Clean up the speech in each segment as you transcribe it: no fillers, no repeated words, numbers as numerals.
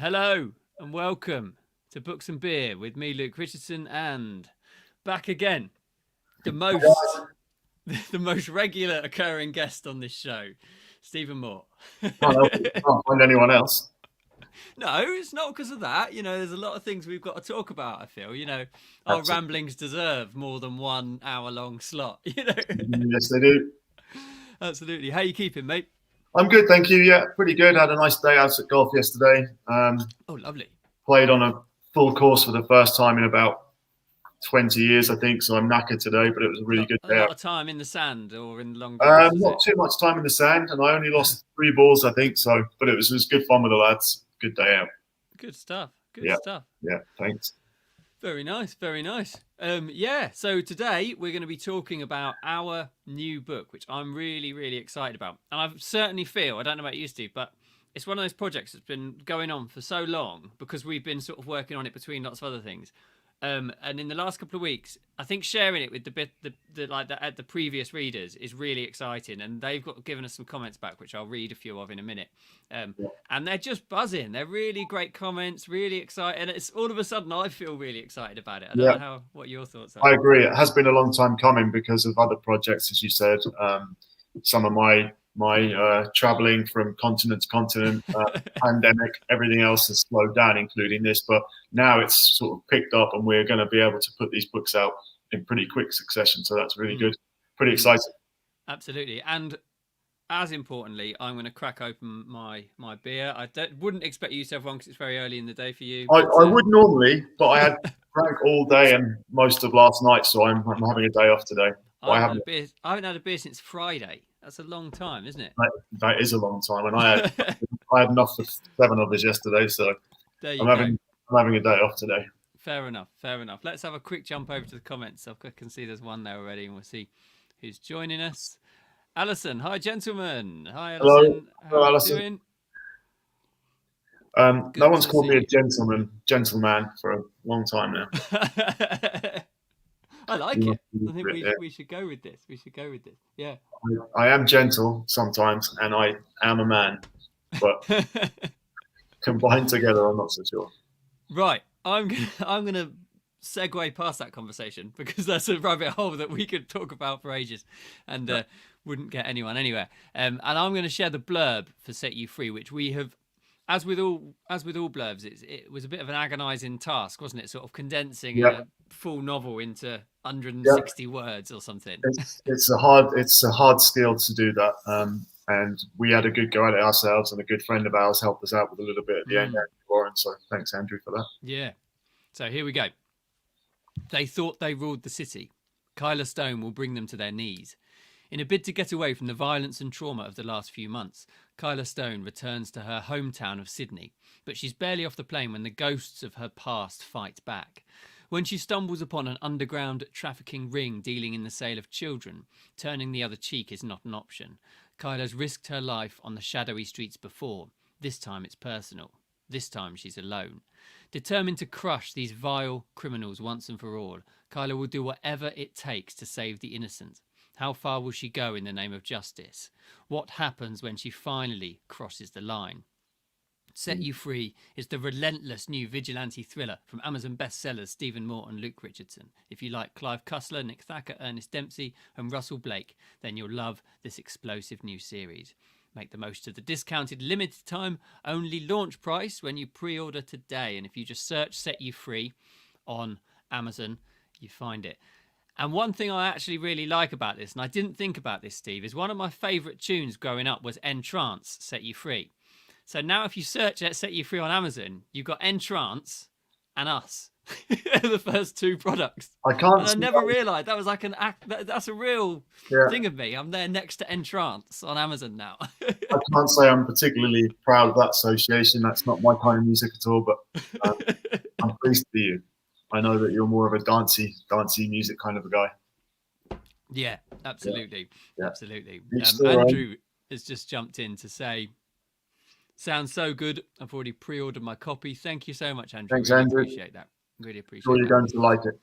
Hello and welcome to Books and Beer with me, Luke Richardson, and back again, the most the most regular occurring guest on this show, Stephen Moore. Can't find anyone else. No, it's not because of that. There's a lot of things we've got to talk about. I feel, our Absolutely. ramblings deserve more than 1 hour long slot. Yes, they do. Absolutely. How you keeping, mate? I'm good, thank you. Yeah, pretty good. Had a nice day out at golf yesterday. Oh, lovely. Played on a full course for the first time in about 20 years, I think. So I'm knackered today, but it was a really good A day lot out. of time in the sand or in the long grass, was Not it? too much time in the sand, and I only lost 3 balls, I think. So, but it was good fun with the lads. Good day out. Good stuff. Good Yeah, stuff. yeah. Thanks. Very nice, very nice. Yeah, so today we're going to be talking about our new book, which I'm really, really excited about. And I certainly feel, I don't know about you, Steve, but it's one of those projects that's been going on for so long because we've been sort of working on it between lots of other things. And in the last couple of weeks, I think sharing it with the previous readers is really exciting, and they've given us some comments back, which I'll read a few of in a minute. Yeah. And they're just buzzing. They're really great comments, really excited. And it's all of a sudden I feel really excited about it. I don't Yeah, know what your thoughts are. I agree. It has been a long time coming because of other projects, as you said. Some of my traveling from continent to continent, pandemic, everything else has slowed down, including this. But now it's sort of picked up, and we're going to be able to put these books out in pretty quick succession. So that's really good. Pretty exciting. Absolutely. And as importantly, I'm going to crack open my beer. Wouldn't expect you to have one because it's very early in the day for you. I would normally, but I had drank all day and most of last night, so I'm having a day off today. I haven't had a beer. I haven't had a beer since Friday. That's a long time, isn't it? That is a long time, and I had enough for 7 of us yesterday, so There you I'm go. having a day off today. Fair enough. Fair enough. Let's have a quick jump over to the comments. I can see there's one there already, and we'll see who's joining us. Alison, hi gentlemen. Hi Hello, Alison. How hello, are you Alison. doing? No Good one's to called me a see gentleman for a long time now. you. I like it. I think we should go with this. We should go with this. Yeah. I am gentle sometimes, and I am a man, but combined together, I'm not so sure. Right. I'm gonna segue past that conversation because that's a rabbit hole that we could talk about for ages, and wouldn't get anyone anywhere. And I'm going to share the blurb for Set You Free, which we have, as with all blurbs, it was a bit of an agonising task, wasn't it? Sort of condensing Yeah, a full novel into yeah. 160 words or something. It's a hard skill to do that. And we had a good go at it ourselves, and a good friend of ours helped us out with a little bit at the end, Andrew Warren. So thanks, Andrew, for that. Yeah. So here we go. They thought they ruled the city. Kayla Stone will bring them to their knees. In a bid to get away from the violence and trauma of the last few months, Kayla Stone returns to her hometown of Sydney, but she's barely off the plane when the ghosts of her past fight back. When she stumbles upon an underground trafficking ring dealing in the sale of children, turning the other cheek is not an option. Kyla's risked her life on the shadowy streets before. This time it's personal. This time she's alone. Determined to crush these vile criminals once and for all, Kayla will do whatever it takes to save the innocent. How far will she go in the name of justice? What happens when she finally crosses the line? Set You Free is the relentless new vigilante thriller from Amazon bestsellers Stephen Moore and Luke Richardson. If you like Clive Cussler, Nick Thacker, Ernest Dempsey, and Russell Blake, then you'll love this explosive new series. Make the most of the discounted limited time only launch price when you pre-order today. And if you just search Set You Free on Amazon, you find it. And one thing I actually really like about this, and I didn't think about this, Steve, is one of my favourite tunes growing up was Entrance, Set You Free. So now if you search Set You Free on Amazon, you've got Entrance and Us. The first two products. I can't. And I never realised that was like an act. That's a real thing of me. I'm there next to Entrance on Amazon now. I can't say I'm particularly proud of that association. That's not my kind of music at all, but I'm pleased for you. I know that you're more of a dancey music kind of a guy. Yeah, absolutely. Yeah. Absolutely. Still, Andrew has just jumped in to say, sounds so good. I've already pre-ordered my copy. Thank you so much, Andrew. Thanks, really Andrew. Appreciate that. Really appreciate sure you're that. going to like it.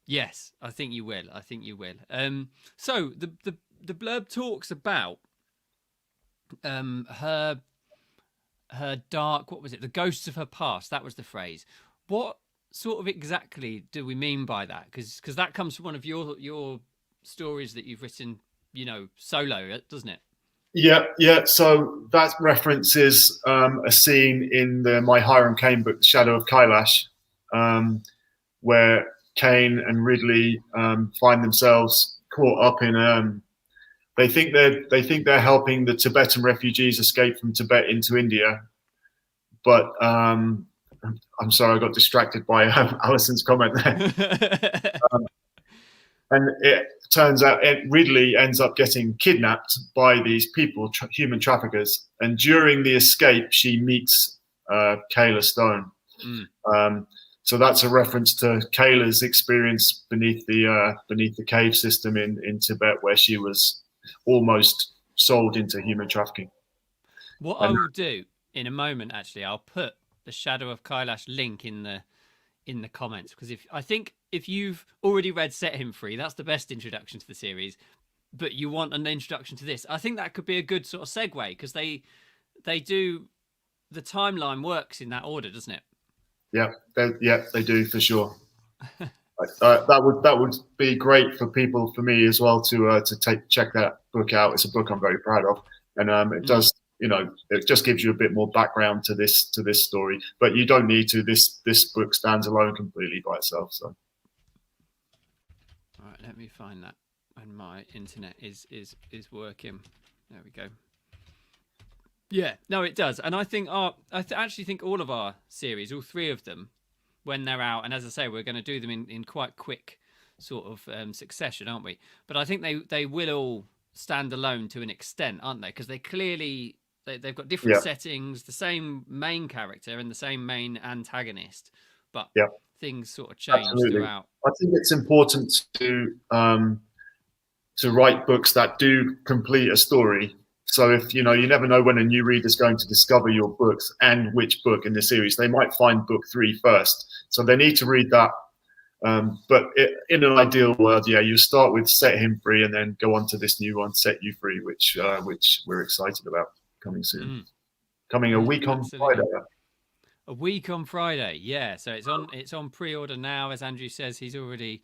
Yes, I think you will. I think you will. So the blurb talks about her her dark, what was it? The ghosts of her past. That was the phrase. What sort of exactly do we mean by that? Because that comes from one of your stories that you've written, solo, doesn't it? Yeah. So that references a scene in my Hiram Caine book, The Shadow of Kailash, where Caine and Ridley find themselves caught up in. They think they're helping the Tibetan refugees escape from Tibet into India, but I'm sorry, I got distracted by Alison's comment there. And it turns out Ridley ends up getting kidnapped by these people, human traffickers. And during the escape, she meets Kayla Stone. So that's a reference to Kayla's experience beneath the cave system in Tibet, where she was almost sold into human trafficking. What I will do in a moment, actually, I'll put the Shadow of Kailash link in the comments, because if you've already read Set Him Free, that's the best introduction to the series, but you want an introduction to this, I think that could be a good sort of segue, because they do, the timeline works in that order, doesn't it? Yeah, they do for sure. That would be great for people, for me as well, to check that book out. It's a book I'm very proud of, and it does, it just gives you a bit more background to this story. But you don't need to. This book stands alone completely by itself. So, all right, let me find that, and my internet is working. There we go. Yeah, no, it does, and I think actually think all of our series, all three of them, when they're out, and as I say, we're going to do them in quite quick sort of succession, aren't we? But I think they will all stand alone to an extent, aren't they? Because they've got different settings, the same main character and the same main antagonist, but things sort of change throughout. I think it's important to write books that do complete a story. So if you never know when a new reader is going to discover your books and which book in the series. They might find book 3 first, so they need to read that. But in an ideal world, you start with Set Him Free and then go on to this new one, Set You Free, which we're excited about coming soon. Coming a week on Friday. A week on Friday, yeah. So it's on pre-order now, as Andrew says. He's already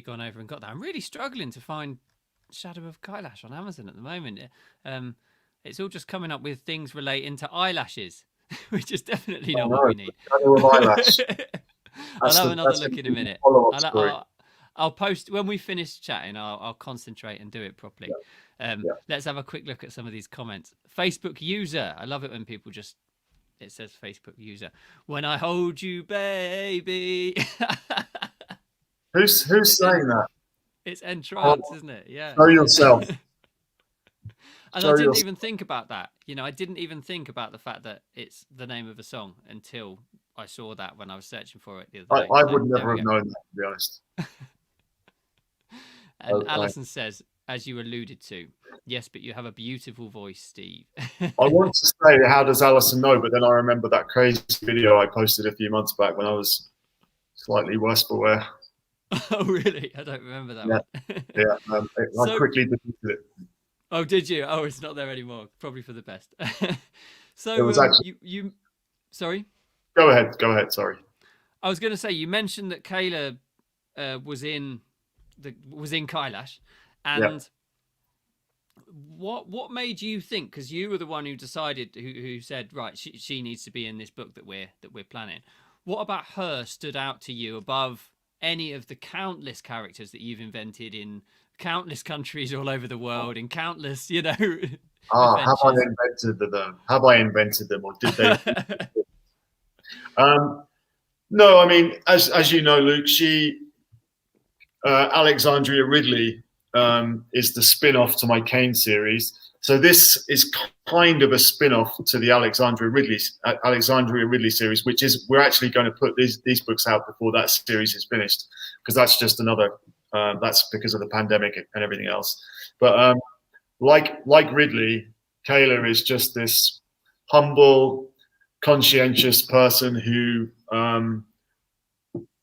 gone over and got that. I'm really struggling to find Shadow of Kailash on Amazon at the moment. It's all just coming up with things relating to eyelashes, which is definitely not what we need. Shadow of Eyelash. I'll have another look in a minute. I'll post when we finish chatting. I'll concentrate and do it properly. Let's have a quick look at some of these comments. Facebook user. I love it when people it says Facebook user. When I hold you, baby. Who's saying that? It's Entrance, isn't it? Yeah. Show yourself. And I didn't even think about that. I didn't even think about the fact that it's the name of a song until I saw that when I was searching for it the other day. I would never have known that, to be honest. And Alison says, as you alluded to, yes, but you have a beautiful voice, Steve. I want to say, how does Alison know? But then I remember that crazy video I posted a few months back when I was slightly worse for wear. Oh, really? I don't remember that one. I quickly deleted it. Oh, did you? Oh, it's not there anymore. Probably for the best. So it was actually... you sorry? Go ahead. Sorry. I was going to say, you mentioned that Kayla was in Kailash, and what made you think? Because you were the one who decided, who said, right, she needs to be in this book that we're planning. What about her stood out to you above any of the countless characters that you've invented in countless countries all over the world, in countless, have I invented them, or did they? No, I mean, as you know, Luke, Alexandria Ridley is the spin-off to my Caine series. So this is kind of a spin-off to the Alexandria Ridley series, which is, we're actually going to put these books out before that series is finished, because that's just another, that's because of the pandemic and everything else. But like Ridley, Kayla is just this humble, conscientious person who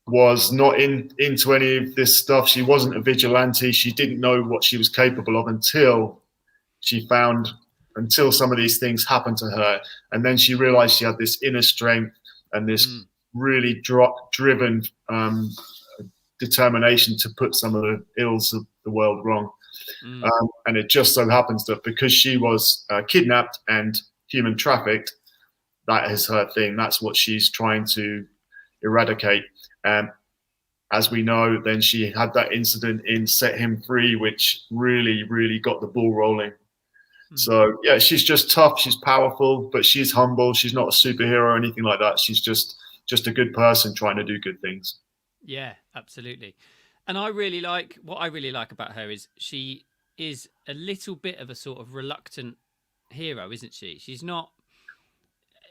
was not into any of this stuff. She wasn't a vigilante. She didn't know what she was capable of until she found until some of these things happened to her, and then she realized she had this inner strength and this really driven determination to put some of the ills of the world wrong. And it just so happens that because she was kidnapped and human trafficked, that is her thing. That's what she's trying to eradicate. As we know, then she had that incident in Set Him Free, which really, really got the ball rolling. So, yeah, she's just tough. She's powerful, but she's humble. She's not a superhero or anything like that. She's just a good person trying to do good things. Yeah, absolutely. And what I really like about her is she is a little bit of a sort of reluctant hero, isn't she?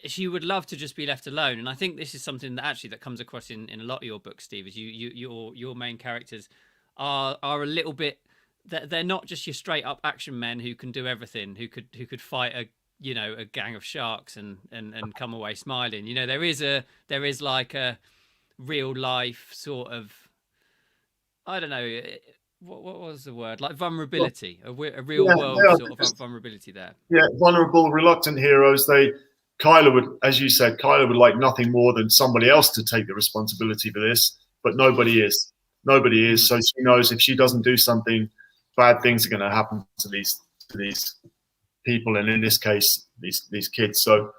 She would love to just be left alone. And I think this is something that comes across in a lot of your books, Steve, is your main characters are a little bit, they're not just your straight up action men who can do everything, who could fight a gang of sharks and come away smiling. You know, there is like a real life sort of, I don't know, what was the word, like vulnerability, a real world sort of vulnerability there. Yeah, vulnerable, reluctant heroes. Kayla would, as you said, Kayla would like nothing more than somebody else to take the responsibility for this, but nobody is. So she knows if she doesn't do something, bad things are going to happen to these people, and in this case, these kids. So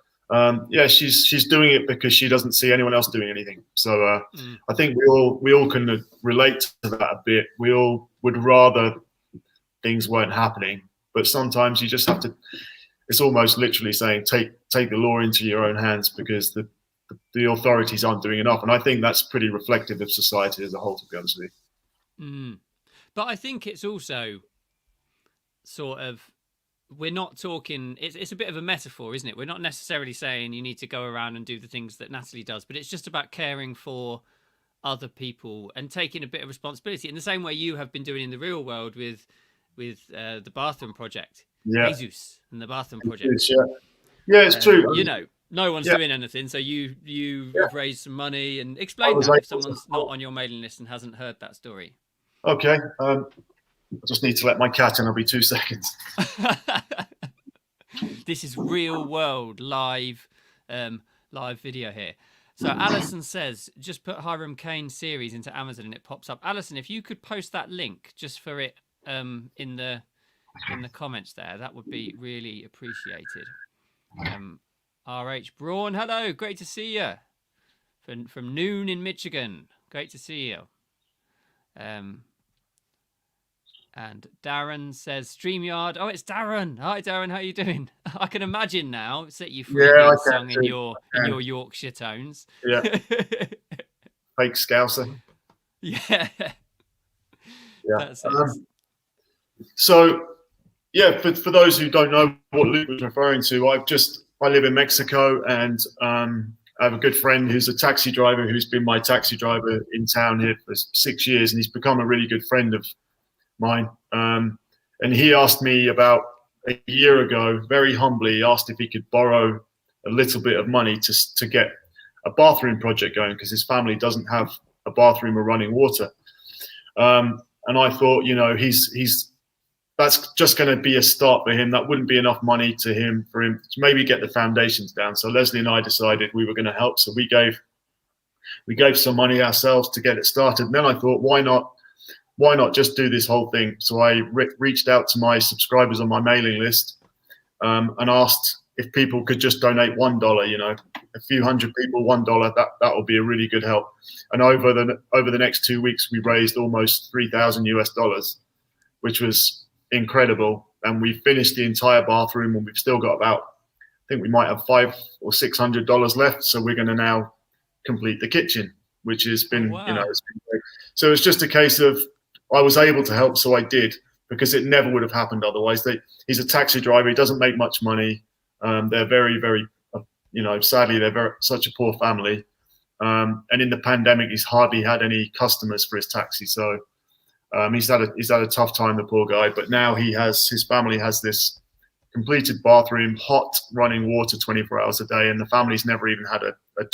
yeah, she's doing it because she doesn't see anyone else doing anything. So I think we all can relate to that a bit. We all would rather things weren't happening, but sometimes you just have to. It's almost literally saying take the law into your own hands because the authorities aren't doing enough. And I think that's pretty reflective of society as a whole, to be honest with you. But I think it's also sort of, we're not talking, it's a bit of a metaphor, isn't it? We're not necessarily saying you need to go around and do the things that Natalie does, but it's just about caring for other people and taking a bit of responsibility in the same way you have been doing in the real world with the bathroom project. Yeah. Jesus and the bathroom project. Yeah, it's true. You know, no one's doing anything, so you have raised some money, and explain that if someone's not on your mailing list and hasn't heard that story. Okay. I just need to let my cat in. I'll be 2 seconds. This is real world live video here. So Alison says, just put Hiram Kane series into Amazon and it pops up. Alison, if you could post that link just for it in the comments there, that would be really appreciated. RH Braun, hello, great to see you from Noon in Michigan. Great to see you. And Darren says StreamYard. Oh, it's Darren. Hi Darren, how you doing? I can imagine now. Set you free song in your Yorkshire tones. Yeah. Fake Scouser. Yeah. That's it. So yeah, for those who don't know what Luke was referring to, I live in Mexico, and I have a good friend who's a taxi driver who's been my taxi driver in town here for 6 years, and he's become a really good friend of mine. And he asked me about a year ago, very humbly, asked if he could borrow a little bit of money to get a bathroom project going because his family doesn't have a bathroom or running water. And I thought, that's just going to be a start for him. That wouldn't be enough money for him to maybe get the foundations down. So Leslie and I decided we were going to help. So we gave some money ourselves to get it started. And then I thought, why not just do this whole thing? So I reached out to my subscribers on my mailing list and asked if people could just donate $1. A few hundred people, $1. That will be a really good help. And over the next 2 weeks, we raised almost $3,000 which was incredible. And we finished the entire bathroom, and we've still got I think we might have $500 or $600 left. So we're going to now complete the kitchen, which has been, wow. It's been great. So it's just a case of I was able to help, so I did, because it never would have happened otherwise. He's a taxi driver. He doesn't make much money. They're very, very, sadly, they're such a poor family. And in the pandemic, he's hardly had any customers for his taxi. So he's had a tough time, the poor guy. But now his family has this completed bathroom, hot running water 24 hours a day, and the family's never even had a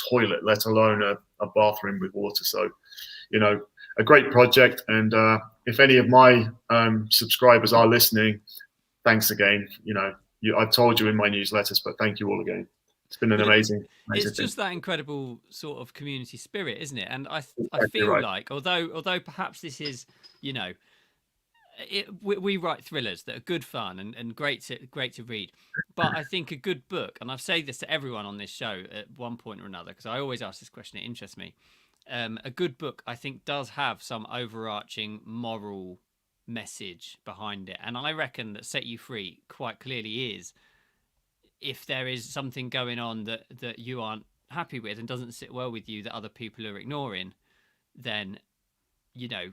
toilet, let alone a bathroom with water. So, a great project. And if any of my subscribers are listening, thanks again. I've told you in my newsletters, but thank you all again. It's been an But amazing, it's amazing thing. just that incredible sort of community spirit, isn't it? And I Exactly feel right. like although perhaps this is, you know, we write thrillers that are good fun and great to read, but I think a good book, and I've said this to everyone on this show at one point or another, because I always ask this question, it interests me. A good book, I think, does have some overarching moral message behind it, and I reckon that Set You Free quite clearly is. If there is something going on that you aren't happy with and doesn't sit well with you that other people are ignoring, then, you know,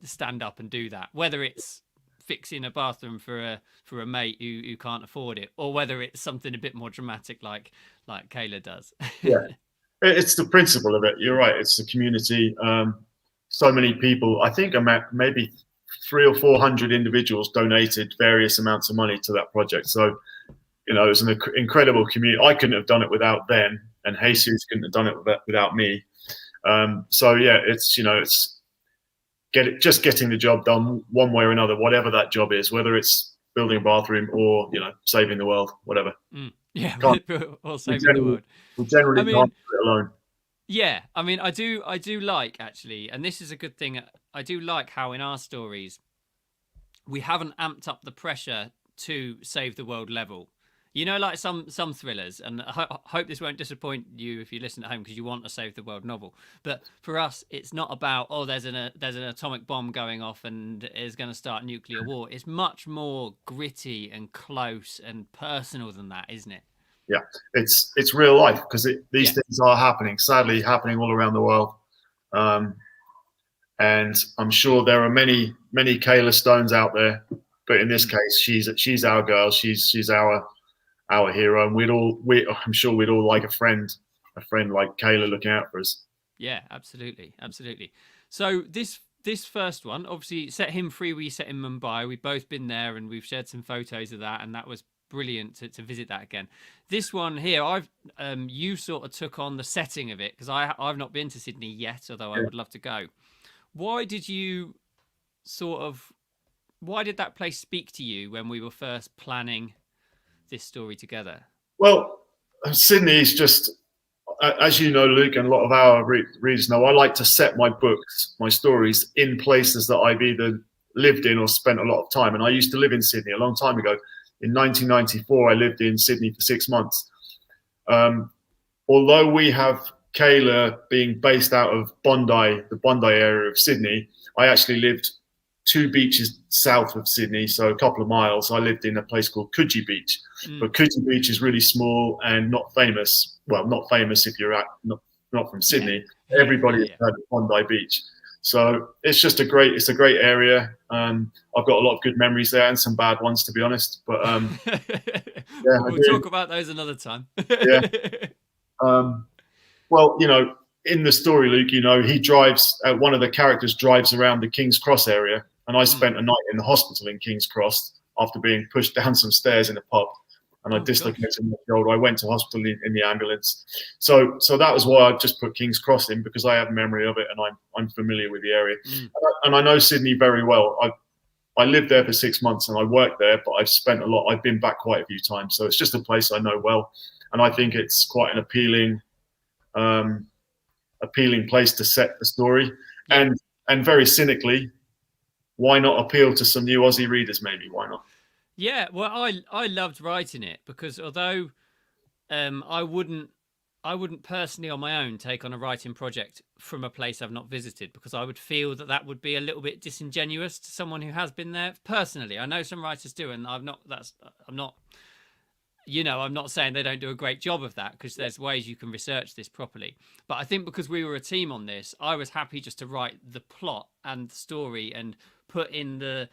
stand up and do that. Whether it's fixing a bathroom for a mate who can't afford it, or whether it's something a bit more dramatic like Kayla does. Yeah, it's the principle of it. You're right. It's the community. So many people. I think maybe 300 or 400 individuals donated various amounts of money to that project. So it was an incredible community. I couldn't have done it without them, and Jesus couldn't have done it without me. So yeah, it's just getting the job done one way or another, whatever that job is, whether it's building a bathroom or saving the world, whatever. Yeah, Can't, or we saving the generally world. we generally I can't mean, do it alone. yeah, I mean, I do like, actually, and this is a good thing. I do like how in our stories we haven't amped up the pressure to save the world level. You know, like some thrillers, and I hope this won't disappoint you if you listen at home because you want a save the world novel. But for us, it's not about, oh, there's an atomic bomb going off and is going to start nuclear war. It's much more gritty and close and personal than that, isn't it? Yeah, it's real life because these Yeah. things are happening, sadly happening all around the world. Um, and I'm sure there are many Kayla Stones out there, but in this case, she's our girl. She's our hero, and I'm sure we'd all like a friend like Kayla looking out for us. Yeah, absolutely, absolutely. So this first one, obviously, Set Him Free. We set in Mumbai. We've both been there, and we've shared some photos of that, and that was brilliant to visit that again. This one here, you sort of took on the setting of it because I've not been to Sydney yet, although I Yeah. would love to go. Why did you sort of why did that place speak to you when we were first planning this story together? Well, Sydney is just, as you know, Luke, and a lot of our readers know, I like to set my books, my stories, in places that I've either lived in or spent a lot of time. And I used to live in Sydney a long time ago. In 1994, I lived in Sydney for 6 months. Um, Although we have Kayla being based out of Bondi, the Bondi area of Sydney, I actually lived 2 beaches south of Sydney, so a couple of miles. I lived in a place called Coogee Beach, but Coogee Beach is really small and not famous. Well, not famous if you're not from Yeah, Sydney. yeah, Everybody yeah, has yeah. heard of Bondi Beach, so it's a great area. I've got a lot of good memories there and some bad ones, to be honest. But yeah, I We'll do. talk about those another time. Yeah. Um, Well, in the story, Luke, he drives. One of the characters drives around the King's Cross area, and I Mm. spent a night in the hospital in King's Cross after being pushed down some stairs in a pub, and I Oh gosh. dislocated my shoulder. I went to hospital in the ambulance, so that was why I just put King's Cross in because I have memory of it and I'm familiar with the area, Mm. and I know Sydney very well. I lived there for 6 months and I worked there, but I've spent a lot. I've been back quite a few times, so it's just a place I know well, and I think it's quite an um, appealing place to set the story. Yeah. And very cynically, why not appeal to some new Aussie readers? Maybe why not? Yeah. Well, I loved writing it because although I wouldn't personally on my own take on a writing project from a place I've not visited because I would feel that would be a little bit disingenuous to someone who has been there personally. I know some writers do, and I'm not I'm not saying they don't do a great job of that because there's ways you can research this properly. But I think because we were a team on this, I was happy just to write the plot and the story and put in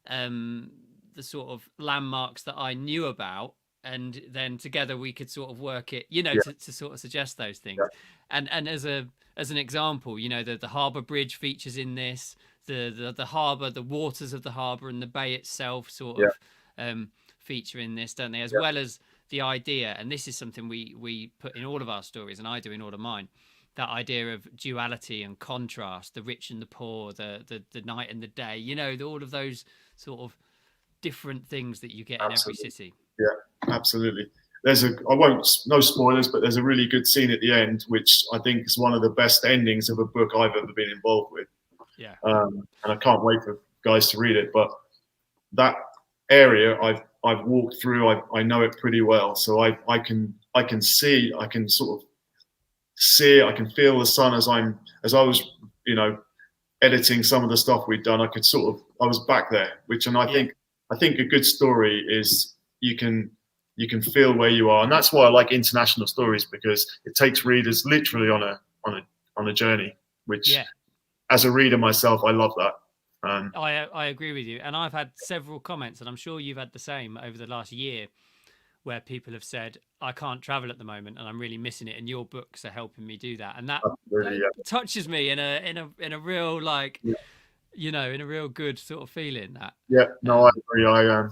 um the sort of landmarks that I knew about, and then together we could sort of work it, Yeah, to sort of suggest those yeah, things. And as an example, the harbour bridge features in this, the harbour, the waters of the harbour and the bay itself sort yeah, of feature in this, don't they? As yeah, well as the idea, and this is something we put in all of our stories, and I do in all of mine. That idea of duality and contrast, the rich and the poor, the night and the day. All of those sort of different things that you get in every city. Yeah, absolutely. No spoilers, but there's a really good scene at the end, which I think is one of the best endings of a book I've ever been involved with. Yeah. And I can't wait for guys to read it. But that area I've walked through, I know it pretty well. So I can see, I can sort of see it, I can feel the sun as I was, editing some of the stuff we'd done. I was back there, I think a good story is you can feel where you are, and that's why I like international stories, because it takes readers literally on a journey. Which, as a reader myself, I love that. I agree with you, and I've had several comments, and I'm sure you've had the same over the last year, where people have said, I can't travel at the moment and I'm really missing it, and your books are helping me do that. And that touches me in a real, like, in a real good sort of feeling. That I agree.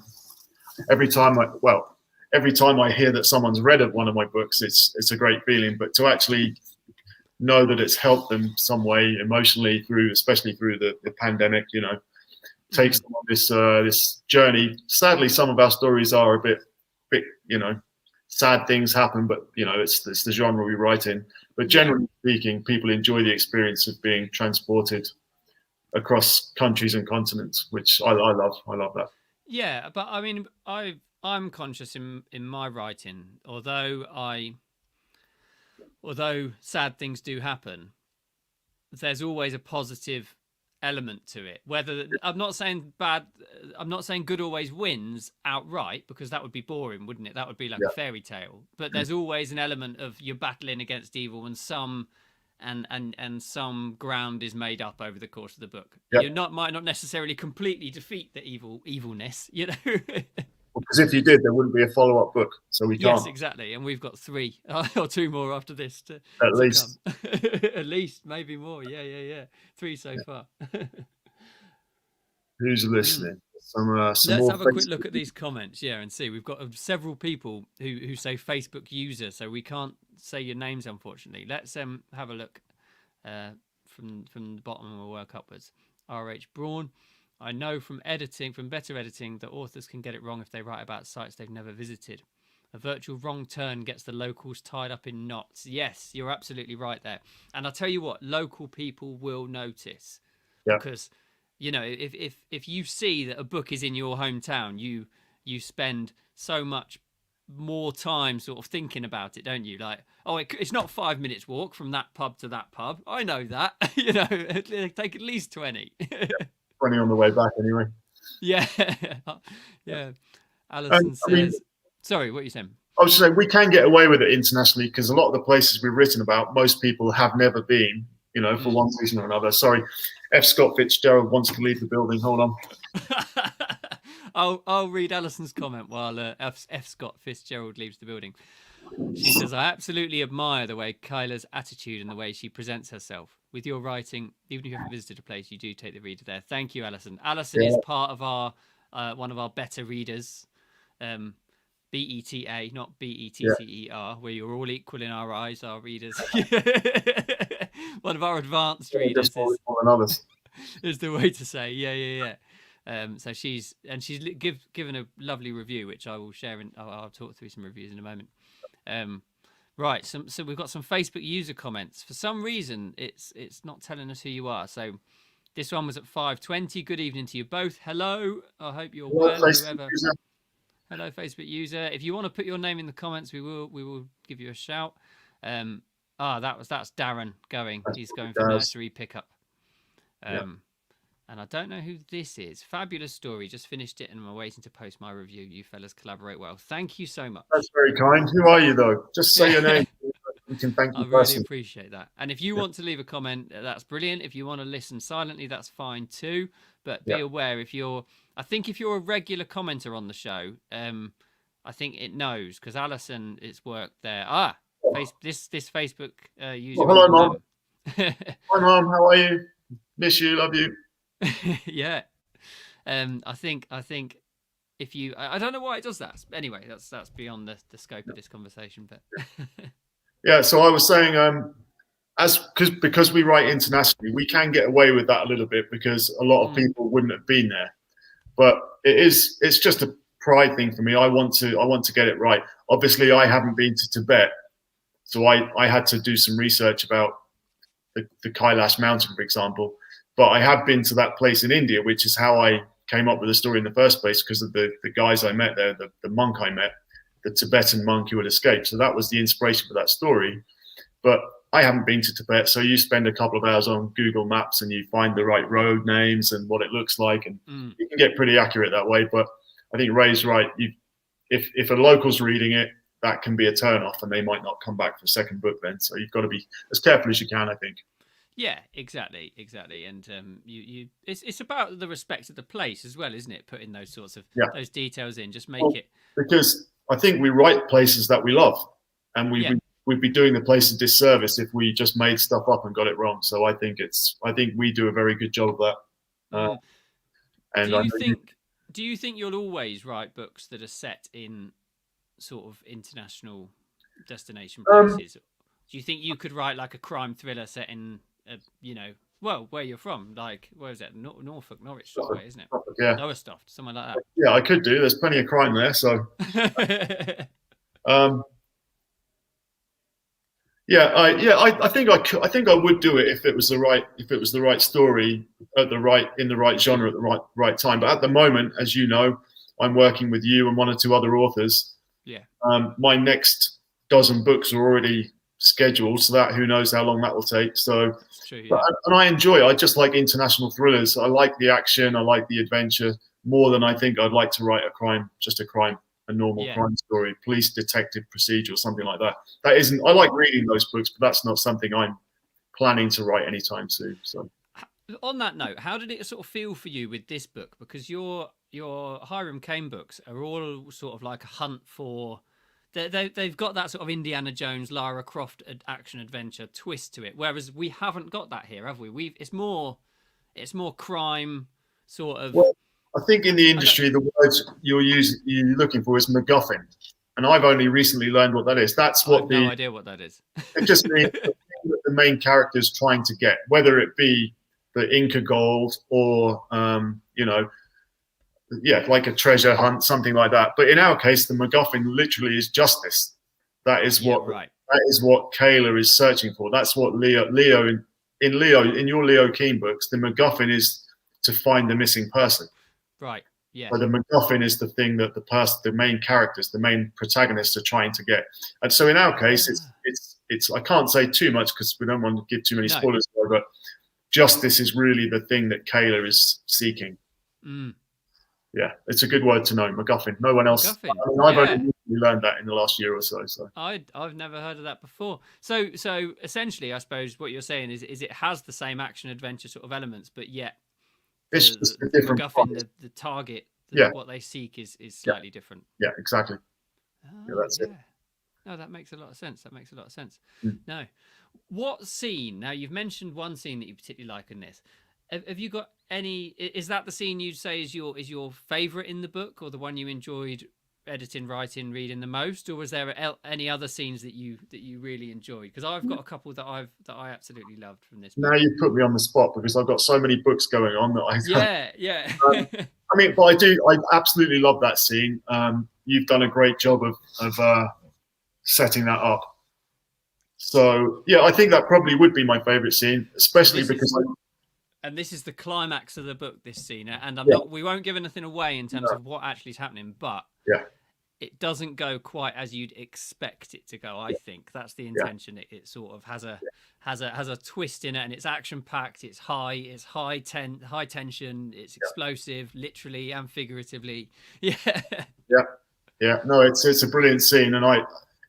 Every time I hear that someone's read one of my books, it's a great feeling. But to actually know that it's helped them some way emotionally especially through the pandemic, takes them on this journey. Sadly, some of our stories are a bit, sad things happen, but it's the genre we write in. But generally speaking, people enjoy the experience of being transported across countries and continents, which I love. I love that. Yeah, but I mean, I'm conscious in my writing, although sad things do happen, there's always a positive element to it. Whether I'm not saying good always wins outright, because that would be boring, wouldn't it? That would be like a fairy tale. But there's always an element of you're battling against evil, and some some ground is made up over the course of the book. You might not necessarily completely defeat the evilness, Because if you did, there wouldn't be a follow-up book, so we can't. Yes, exactly, and we've got 3 or 2 more after this at least. At least, maybe more. Yeah. 3 so far. Who's listening? Let's have a quick look at these comments, and see. We've got several people who say Facebook user, so we can't say your names, unfortunately. Let's have a look from the bottom, and we'll work upwards. RH Braun. I know from better editing, that authors can get it wrong if they write about sites they've never visited. A virtual wrong turn gets the locals tied up in knots. Yes, you're absolutely right there. And I'll tell you what, local people will notice. Because, if you see that a book is in your hometown, you spend so much more time sort of thinking about it, don't you? Like, it's not 5 minutes walk from that pub to that pub. I know that. It'll take at least 20. 20 on the way back anyway. Yeah. Alison says, sorry, what are you saying? I was just saying, we can get away with it internationally, because a lot of the places we've written about, most people have never been, for one reason or another. Sorry, F. Scott Fitzgerald wants to leave the building. Hold on. I'll read Alison's comment while F. Scott Fitzgerald leaves the building. She says, I absolutely admire the way Kyla's attitude and the way she presents herself. With your writing, even if you haven't visited a place, you do take the reader there. Thank you, Alison. Alison is part of our one of our better readers, BETA, not BETTER, where you're all equal in our eyes, our readers. One of our advanced readers is the way to say. Yeah. So she's given a lovely review, which I will share, and I'll talk through some reviews in a moment. Right, so we've got some Facebook user comments. For some reason, it's not telling us who you are. So this one was at 5:20. Good evening to you both. Hello. I hope you're well. Hello, Facebook user. If you want to put your name in the comments, we will give you a shout. That's Darren going. He's going for nursery pickup. And I don't know who this is. Fabulous story. Just finished it and I'm waiting to post my review. You fellas collaborate well. Thank you so much. That's very kind. Who are you, though? Just say your name. We can thank you. I really appreciate that. And if you want to leave a comment, that's brilliant. If you want to listen silently, that's fine too. But be aware, if you're a regular commenter on the show, I think it knows, because Alison is worked there. This Facebook user. Hello, Mom. Hi, Mom. How are you? Miss you. Love you. Yeah. I think if you, I don't know why it does that. Anyway, that's beyond the scope of this conversation. But yeah, so I was saying, because we write internationally, we can get away with that a little bit, because a lot of people wouldn't have been there. but it's just a pride thing for me. I want to get it right. Obviously, I haven't been to Tibet, so I had to do some research about the Kailash mountain, for example. But I have been to that place in India, which is how I came up with the story in the first place, because of the guys I met there, the monk I met, the Tibetan monk who had escaped. So that was the inspiration for that story. But I haven't been to Tibet, so you spend a couple of hours on Google Maps and you find the right road names and what it looks like, and you can get pretty accurate that way. But I think Ray's right. If a local's reading it, that can be a turn off, and they might not come back for a second book then. So you've got to be as careful as you can, I think. Yeah, exactly, and it's about the respect of the place as well, isn't it? Putting those sorts of those details in, just make it, because I think we write places that we love, and we'd be doing the place a disservice if we just made stuff up and got it wrong. So I think we do a very good job of that. And do you think you'll always write books that are set in sort of international destination places? Do you think you could write like a crime thriller set in where you're from, like where is it, Norfolk, Norwich way, isn't it? Yeah, Lowestoft, somewhere like that. Yeah, I could do. There's plenty of crime there, so. I think I would do it if it was the right story in the right genre at the right time. But at the moment, as you know, I'm working with you and one or two other authors. Yeah. My next dozen books are already scheduled, so that who knows how long that will take. So, true, yeah. And I just like international thrillers. I like the action, I like the adventure more than I think I'd like to write a normal crime story, police detective procedure, or something like that. That isn't. I like reading those books, but that's not something I'm planning to write anytime soon. So, on that note, how did it sort of feel for you with this book? Because your Hiram Caine books are all sort of like a hunt for. They've got that sort of Indiana Jones, Lara Croft action adventure twist to it, whereas we haven't got that here, have we? It's more crime sort of. Well, I think in the industry, the words you're looking for is MacGuffin, and I've only recently learned what that is. That's what I have no idea what that is. It just means the main character is trying to get, whether it be the Inca gold or like a treasure hunt, something like that. But in our case, the MacGuffin literally is justice. That is what Kayla is searching for. That's what in your Leo Keane books, the MacGuffin is to find the missing person. Right. Yeah. But the MacGuffin is the thing that the main characters, the main protagonists are trying to get. And so in our case, it's I can't say too much because we don't want to give too many spoilers, but justice is really the thing that Kayla is seeking. Yeah, it's a good word to know, MacGuffin. No one else. MacGuffin. I've only learned that in the last year or so. So I've never heard of that before. So essentially, I suppose what you're saying is it has the same action adventure sort of elements, but yet it's just a different MacGuffin, the target, what they seek is slightly different. Yeah, exactly. That's it. No, that makes a lot of sense. No, what scene? Now you've mentioned one scene that you particularly like in this. Have you got any? Is that the scene you'd say is your favorite in the book, or the one you enjoyed editing, writing, reading the most, or was there any other scenes that you really enjoyed? Because I've got a couple that I absolutely loved from this book. Now you put me on the spot because I've got so many books going on that I yeah. But I absolutely love that scene. You've done a great job of setting that up. So yeah, I think that probably would be my favorite scene, especially because. And this is the climax of the book, this scene, and we won't give anything away in terms of what actually is happening, but it doesn't go quite as you'd expect it to go. I think that's the intention. It sort of has a twist in it, and it's action packed. It's high tension. It's explosive, literally and figuratively. Yeah. No, it's a brilliant scene, and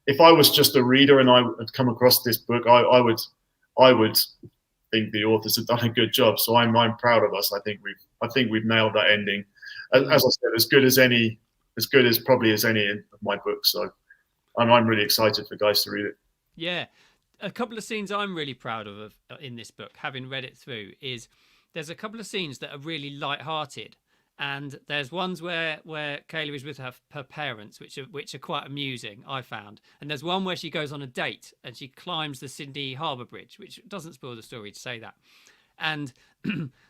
if I was just a reader and I had come across this book, I would think the authors have done a good job. So I'm proud of us. I think we've nailed that ending. As I said, as good as probably as any of my books. So I'm really excited for guys to read it. Yeah. A couple of scenes I'm really proud of in this book, having read it through, is there's a couple of scenes that are really light-hearted. And there's ones where Kayla is with her parents, which are quite amusing, I found. And there's one where she goes on a date and she climbs the Sydney Harbour Bridge, which doesn't spoil the story to say that. And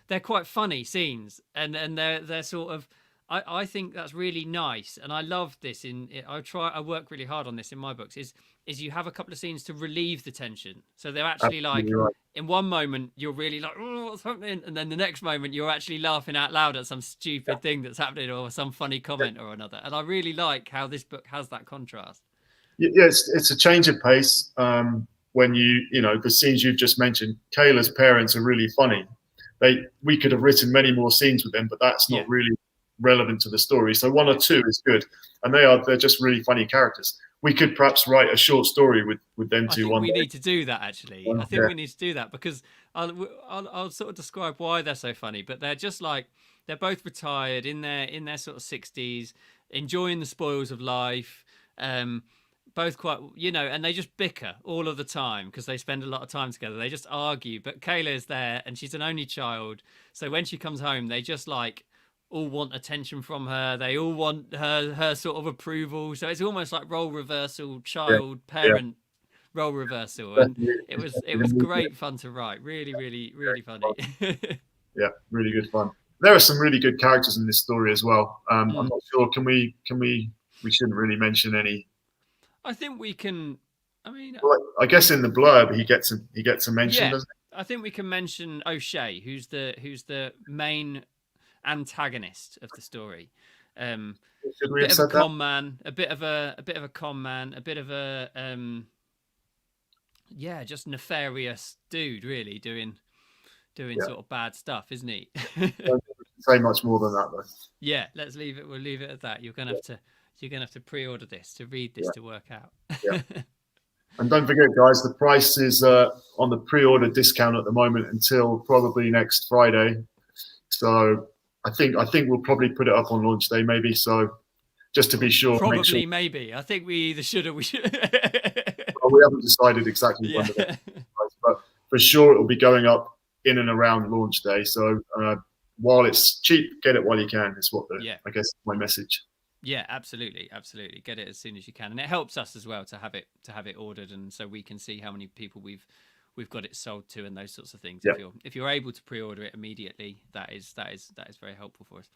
they're quite funny scenes, and they're sort of I think that's really nice, and I love this. I work really hard on this in my books. Is you have a couple of scenes to relieve the tension, so they're actually like, Absolutely right. in one moment you're really like, oh, what's happening, and then the next moment you're actually laughing out loud at some stupid thing that's happening or some funny comment or another. And I really like how this book has that contrast. Yeah, it's a change of pace. When the scenes you've just mentioned, Kayla's parents are really funny. We could have written many more scenes with them, but that's Yeah. not really relevant to the story. So one or two is good, and they're just really funny characters. We could perhaps write a short story with them I two think one we day. need to do that actually. I think we need to do that because I'll sort of describe why they're so funny. But they're just like they're both retired in their sort of 60s, enjoying the spoils of life. Both quite, and they just bicker all of the time because they spend a lot of time together. They just argue. But Kayla is there, and she's an only child, so when she comes home, they just like all want attention from her. They all want her sort of approval. So it's almost like role reversal, Yeah, child yeah, parent role reversal, and definitely. it was great fun to write. Really, really, really funny. Yeah, really good fun. There are some really good characters in this story as well. I'm Mm. not sure. We shouldn't really mention any. I think we can. I mean, Well, I guess in the blurb he gets a mention, yeah, doesn't I think we can mention O'Shea, who's the main antagonist of the story. he? Should we have Bit of a said that? con man, a bit of a con man, a bit of a yeah, just nefarious dude, really doing Yeah. sort of bad stuff, isn't he? Don't say much more than that though. Yeah, let's leave it. We'll leave it at that. You're gonna have to pre-order this to read this Yeah, to work out. yeah. And don't forget, guys, the price is on the pre-order discount at the moment until probably next Friday. So I think we'll probably put it up on launch day, maybe. So just to be sure, make sure. Probably, maybe. I think we either should or we should. Well, we haven't decided exactly when Yeah. the next price, but for sure it will be going up in and around launch day. So while it's cheap, get it while you can. Is what Yeah. I guess my message. Yeah, absolutely, absolutely. Get it as soon as you can, and it helps us as well to have it ordered, and so we can see how many people we've got it sold to, and those sorts of things. Yeah. If you're able to pre-order it immediately, that is very helpful for us.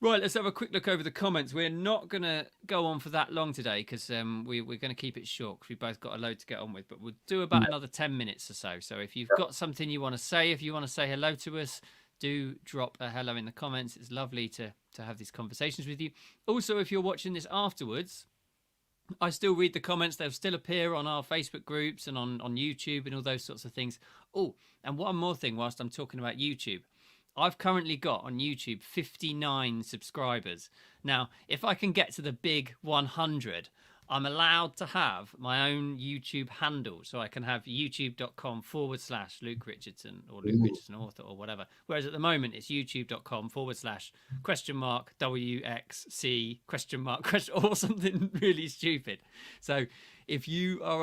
Right, let's have a quick look over the comments. We're not going to go on for that long today because we're going to keep it short because we've both got a load to get on with. But we'll do about another 10 minutes or so. So if you've got something you want to say, if you want to say hello to us, do drop a hello in the comments. It's lovely to have these conversations with you. Also, if you're watching this afterwards, I still read the comments. They'll still appear on our Facebook groups and on YouTube and all those sorts of things. Oh, and one more thing whilst I'm talking about YouTube. I've currently got on YouTube 59 subscribers. Now, if I can get to the big 100, I'm allowed to have my own YouTube handle. So I can have youtube.com/Luke Richardson or Luke Richardson author or whatever. Whereas at the moment, it's youtube.com/?WXC ? Or something really stupid. So if you have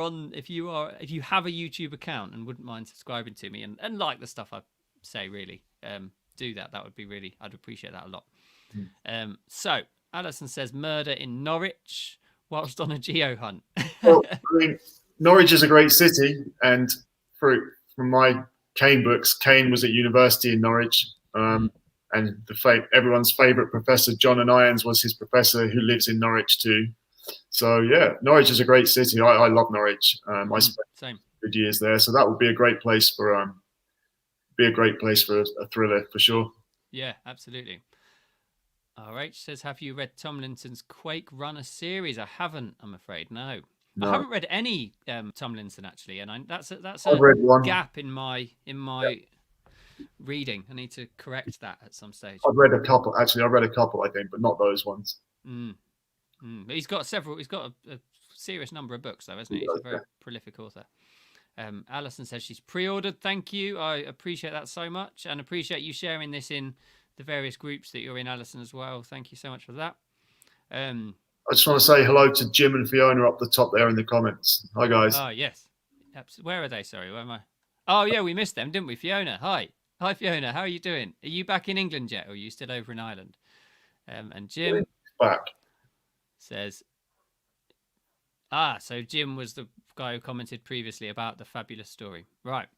a YouTube account and wouldn't mind subscribing to me and like the stuff I say, really, do that. That would be really, I'd appreciate that a lot. So Alison says murder in Norwich whilst on a geo hunt. Well, I mean, Norwich is a great city, and from my Kane books, Kane was at university in Norwich, and everyone's favourite professor, John and Irons, was his professor who lives in Norwich too. So yeah, Norwich is a great city. I love Norwich. I spent good years there, so that would be a great place for a thriller for sure. Yeah, absolutely. All right, she says, have you read Tomlinson's Quake Runner series? I haven't, I'm afraid. No. I haven't read any Tomlinson actually, and that's a gap in my reading. I need to correct that at some stage. I've read a couple, I think, but not those ones. But he's got a serious number of books though, hasn't he? He's a very prolific author. Alison says she's pre-ordered. Thank you. I appreciate that so much, and appreciate you sharing this in the various groups that you're in, Alison, as well. Thank you so much for that. I just want to say hello to Jim and Fiona up the top there in the comments. Hi, guys. Oh, yes. Where are they? Sorry, where am I? Oh, yeah, we missed them, didn't we? Fiona, hi. Hi, Fiona. How are you doing? Are you back in England yet, or are you still over in Ireland? And Jim back says, so Jim was the guy who commented previously about the fabulous story. Right.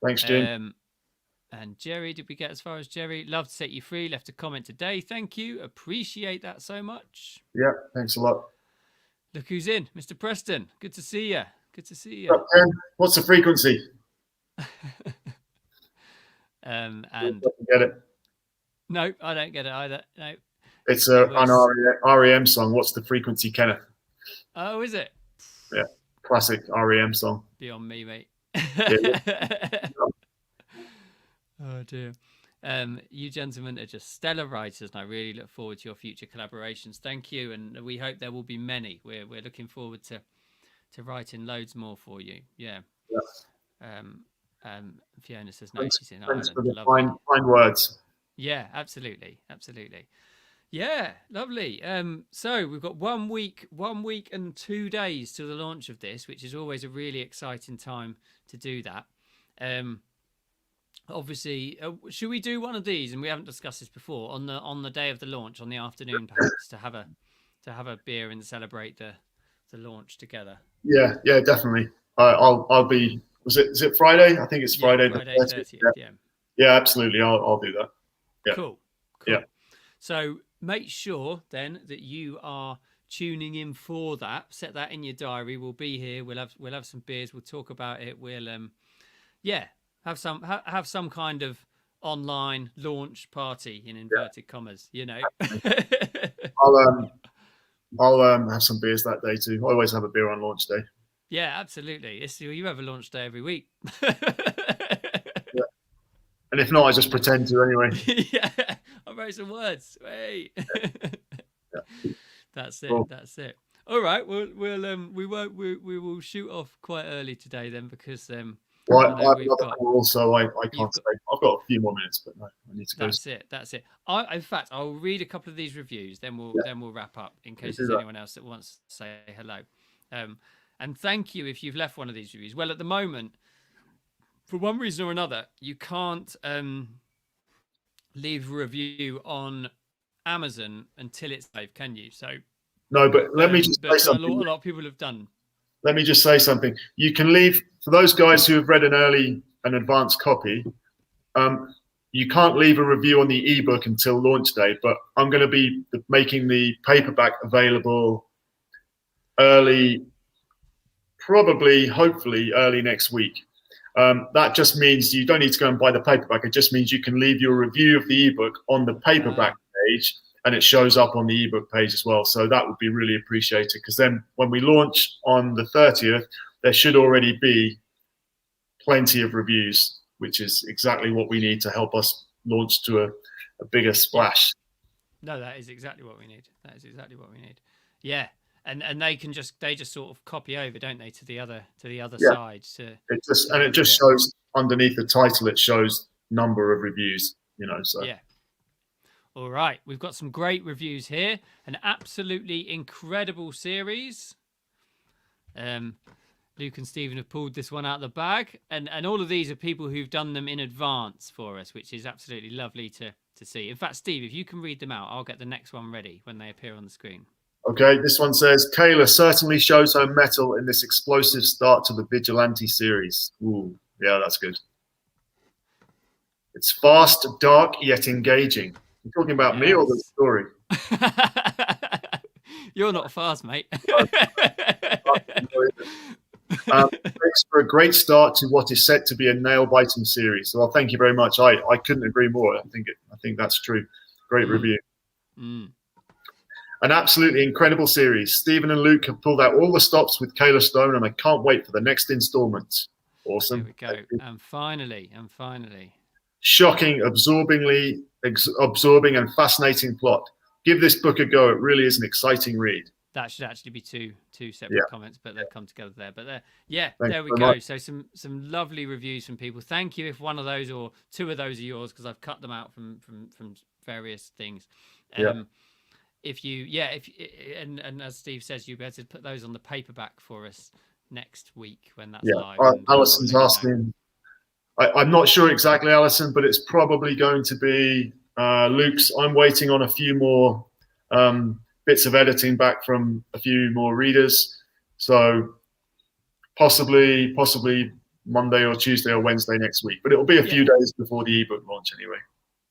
Thanks, Jim. And Jerry, did we get as far as Jerry? Love to set you free. Left a comment today. Thank you. Appreciate that so much. Yeah, thanks a lot. Look who's in, Mr. Preston. Good to see you. Good to see you. What's the frequency? And get it? No, I don't get it either. No. It's an REM song. What's the frequency, Kenneth? Oh, is it? Yeah, classic REM song. Beyond me, mate. Yeah. Oh dear. You gentlemen are just stellar writers, and I really look forward to your future collaborations. Thank you, and we hope there will be many. We're looking forward to writing loads more for you. Yeah. Fiona says no. She's in Ireland. Thanks for the fine words. Yeah, absolutely. Yeah, lovely. So we've got 1 week and 2 days to the launch of this, which is always a really exciting time to do that. Obviously, should we do one of these? And we haven't discussed this before, on the day of the launch, on the afternoon, perhaps, to have a beer and celebrate the launch together. Yeah, definitely. I'll be. Is it Friday? I think it's Friday. Friday 30th. Yeah, absolutely. I'll do that. Yeah. Cool. Yeah. So make sure then that you are tuning in for that. Set that in your diary. We'll be here. We'll have some beers. We'll talk about it. We'll have some kind of online launch party in inverted commas. You know. I'll have some beers that day too. I always have a beer on launch day. Yeah, absolutely. You have a launch day every week. Yeah. And if not, I just pretend to anyway. Yeah, I wrote some words. Hey. Yeah. That's it. Cool. That's it. All right. We will shoot off quite early today then, because well, I have another call, so I can't stay. I've got a few more minutes, but no, I need to go. That's it. In fact, I'll read a couple of these reviews, then we'll wrap up in case there's anyone else that wants to say hello. And thank you if you've left one of these reviews. Well, at the moment, for one reason or another, you can't leave a review on Amazon until it's live, can you? So no, but let me just say something. A lot of people have done. Let me just say something. You can leave, for those guys who have read an advanced copy, you can't leave a review on the ebook until launch day, but I'm going to be making the paperback available hopefully early next week. That just means you don't need to go and buy the paperback. It just means you can leave your review of the ebook on the paperback page, and it shows up on the ebook page as well. So that would be really appreciated, because then when we launch on the 30th, there should already be plenty of reviews, which is exactly what we need to help us launch to a bigger splash. No, that is exactly what we need. Yeah. And they just sort of copy over, don't they, to the other side. It just shows underneath the title. It shows number of reviews. So yeah. All right, we've got some great reviews here. An absolutely incredible series. Luke and Stephen have pulled this one out of the bag, and all of these are people who've done them in advance for us, which is absolutely lovely to see. In fact, Steve, if you can read them out, I'll get the next one ready when they appear on the screen. Okay, this one says, Kayla certainly shows her mettle in this explosive start to the Vigilante series. Ooh, yeah, that's good. It's fast, dark, yet engaging. You're talking about me or the story? You're not fast, mate. Thanks for a great start to what is set to be a nail-biting series. Well, thank you very much. I couldn't agree more. I think that's true. Great review. An absolutely incredible series. Stephen and Luke have pulled out all the stops with Kayla Stone, and I can't wait for the next installment. Awesome. There we go. And finally. Shocking, absorbing and fascinating plot. Give this book a go. It really is an exciting read. That should actually be two separate comments, but they've come together there. But there we go. Much. So some lovely reviews from people. Thank you if one of those or two of those are yours, because I've cut them out from various things. And as Steve says, you'll be able to put those on the paperback for us next week when that's live. Alison's asking. I'm not sure exactly, Alison, but it's probably going to be Luke's. I'm waiting on a few more bits of editing back from a few more readers. So possibly Monday or Tuesday or Wednesday next week. But it'll be a few days before the ebook launch anyway.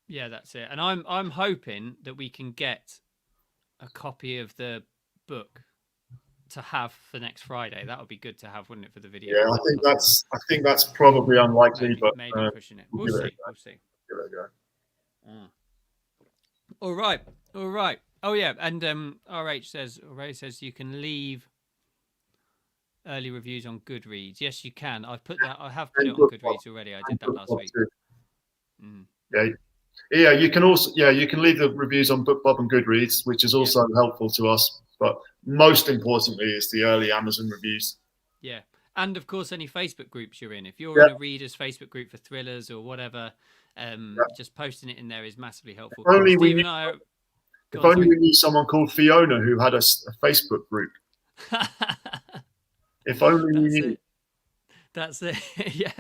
Yeah, that's it. And I'm hoping that we can get a copy of the book to have for next Friday. That would be good to have, wouldn't it, for the video? Yeah, I think that's probably unlikely, but maybe pushing it. We'll see. We'll see. Give it a go. All right. Oh yeah, and Ray says you can leave early reviews on Goodreads. Yes, you can. I have put it on Goodreads already. I did that last week. Yeah, you can also you can leave the reviews on BookBub and Goodreads, which is also helpful to us. But most importantly is the early Amazon reviews. Yeah, and of course any Facebook groups you're in. If you're in a readers Facebook group for thrillers or whatever, just posting it in there is massively helpful. If only we knew someone called Fiona who had a Facebook group. If only we knew. That's it. Yeah,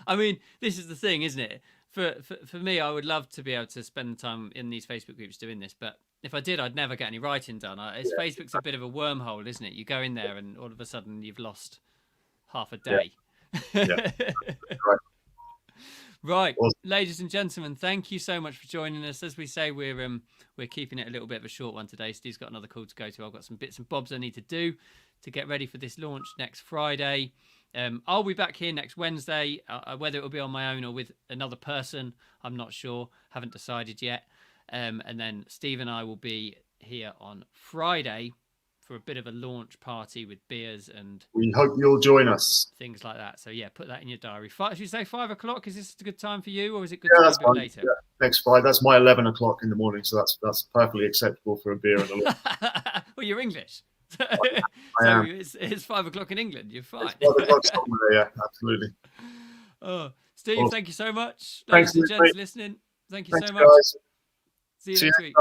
I mean, this is the thing, isn't it? For me, I would love to be able to spend time in these Facebook groups doing this, but if I did, I'd never get any writing done. Facebook's a bit of a wormhole, isn't it? You go in there and all of a sudden you've lost half a day. Yeah. Right. Awesome. Ladies and gentlemen, thank you so much for joining us. As we say, we're keeping it a little bit of a short one today. Steve's got another call to go to. I've got some bits and bobs I need to do to get ready for this launch next Friday. I'll be back here next Wednesday, whether it will be on my own or with another person. I'm not sure. Haven't decided yet. And then Steve and I will be here on Friday for a bit of a launch party with beers and we hope you'll join us. Things like that. So yeah, put that in your diary. Should you say 5 o'clock? Is this a good time for you, or is it good to be a bit later? Yeah. Next Friday. That's my 11 o'clock in the morning, so that's perfectly acceptable for a beer and a lunch. Well, you're English. So it's 5 o'clock in England. You're fine. It's 5 o'clock somewhere, yeah, absolutely. Oh, Steve, thank you so much. Ladies and gents listening, thank you so much. Guys. See you next week.